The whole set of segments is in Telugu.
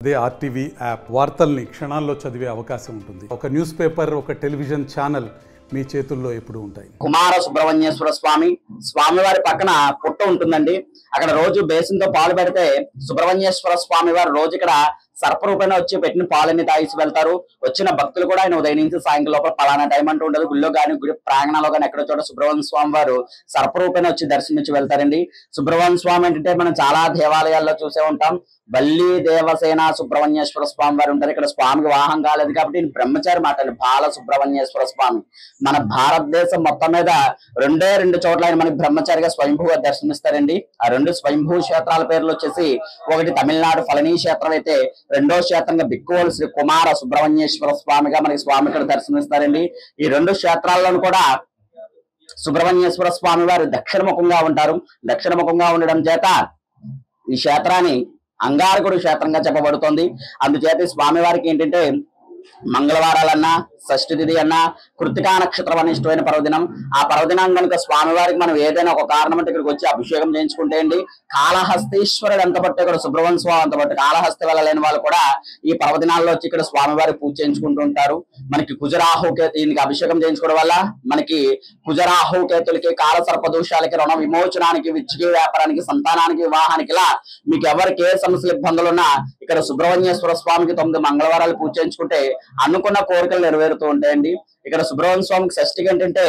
అదే ఆర్టీవీ యాప్ వార్తల్ని క్షణాల్లో చదివే అవకాశం ఉంటుంది. ఒక న్యూస్ పేపర్, ఒక టెలివిజన్ ఛానల్ మీ చేతుల్లో ఎప్పుడు ఉంటాయి. కుమార సుబ్రహ్మణ్యేశ్వర స్వామి వారి పక్కన పుట్ట ఉంటుందండి. అక్కడ రోజు బేసిన్తో పాలు పెడితే సుబ్రహ్మణ్యేశ్వర స్వామి వారు రోజు ఇక్కడ సర్పరూపేణ వచ్చి పెట్టిన పాలన్నీ తాగిసి వెళ్తారు. వచ్చిన భక్తులు కూడా ఆయన ఉదయం నుంచి సాయంత్రం లోపల పలానా టైం అంటూ ఉండదు. గుళ్ళో కానీ గుడి ప్రాంగణంలో కానీ ఎక్కడో చోట సుబ్రహ్మణ్య స్వామి వారు సర్పరూపేణ వచ్చి దర్శనమిచ్చి వెళ్తారండి. సుబ్రహ్మణ్య స్వామి అంటే మనం చాలా దేవాలయాల్లో చూసే ఉంటాం. వల్లి దేవసేన సుబ్రహ్మణ్యేశ్వర స్వామి వారు ఉంటారు. ఇక్కడ స్వామికి వాహనం కాలేదు కాబట్టి బ్రహ్మచారి మాట బాల సుబ్రహ్మణ్యేశ్వర స్వామి. మన భారతదేశం మొత్తం మీద రెండు చోట్ల ఆయన మనకి బ్రహ్మచారిగా స్వయంభూగా దర్శనమిస్తారండి. ఆ రెండు స్వయంభూ క్షేత్రాల పేర్లు వచ్చేసి ఒకటి తమిళనాడు ఫలనీ క్షేత్రం అయితే రెండో క్షేత్రంగా బిక్కువోలు శ్రీ కుమార సుబ్రహ్మణ్యేశ్వర స్వామిగా మనకి స్వామి ఇక్కడ దర్శనమిస్తారండి. ఈ రెండు క్షేత్రాల్లోనూ కూడా సుబ్రహ్మణ్యేశ్వర స్వామి వారు దక్షిణముఖంగా ఉంటారు. దక్షిణముఖంగా ఉండడం చేత ఈ క్షేత్రాన్ని అంగారకుడు క్షేత్రంగా చెప్పబడుతోంది. అందుచేత స్వామి వారికి ఏంటంటే మంగళవారాలన్నా, షష్ఠి తిథి అన్నా, కృతికా నక్షత్రం అని ఇష్టమైన పర్వదినం. ఆ పర్వదినం కనుక స్వామివారికి మనం ఏదైనా ఒక కారణం అంటే ఇక్కడికి వచ్చి అభిషేకం చేయించుకుంటే అండి, కాళహస్తీశ్వరుడు ఎంత పట్టు ఇక్కడ సుబ్రహ్మణ్య స్వామి అంత పట్టు కాళహస్తి వెళ్ళలేని వాళ్ళు కూడా ఈ పర్వదినాల్లో వచ్చి ఇక్కడ స్వామివారి పూజ చేయించుకుంటూ ఉంటారు. మనకి కుజరాహు దీనికి అభిషేకం చేయించుకోవడం వల్ల మనకి కుజరాహు కేతులకి, కాల సర్ప దోషాలకి, రుణ విమోచనానికి, విద్యకి, వ్యాపారానికి, సంతానానికి, వివాహానికి, ఇలా మీకు ఎవరికి ఏ సమస్యలు ఇబ్బందులు ఉన్నా ఇక్కడ సుబ్రహ్మణ్యేశ్వర స్వామికి 9 మంగళవారాలు పూజ చేయించుకుంటే అనుకున్న కోరికలు నెరవేరుతూ ఉంటాయండి. ఇక్కడ సుబ్రహ్మణ్య స్వామికి షష్ఠికి ఏంటంటే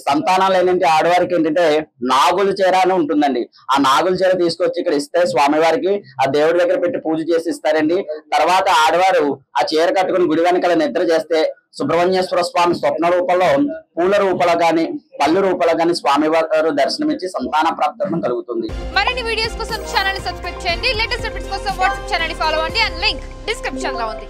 సంతానాలు ఏంటంటే ఆడవారికి ఏంటంటే నాగుల చీర అని ఉంటుందండి. ఆ నాగుల చీర తీసుకొచ్చి ఇక్కడ ఇస్తే స్వామివారికి ఆ దేవుడి దగ్గర పెట్టి పూజ చేసి ఇస్తారండి. తర్వాత ఆడవారు ఆ చీర కట్టుకుని గుడి వెనకాల నిద్ర చేస్తే సుబ్రహ్మణ్యేశ్వర స్వామి స్వప్న రూపంలో, పూల రూపంలో గాని, పళ్ళు రూపంలో గాని స్వామివారు దర్శనమిచ్చి సంతాన ప్రాప్తి కలుగుతుంది. మరిన్ని వీడియోస్ కోసం ఛానల్ ని సబ్స్క్రైబ్ చేయండి. లేటెస్ట్ అప్డేట్స్ కోసం వాట్సాప్ ఛానల్ ని ఫాలో అవ్వండి. అండ్ లింక్ డిస్క్రిప్షన్ లో ఉంది.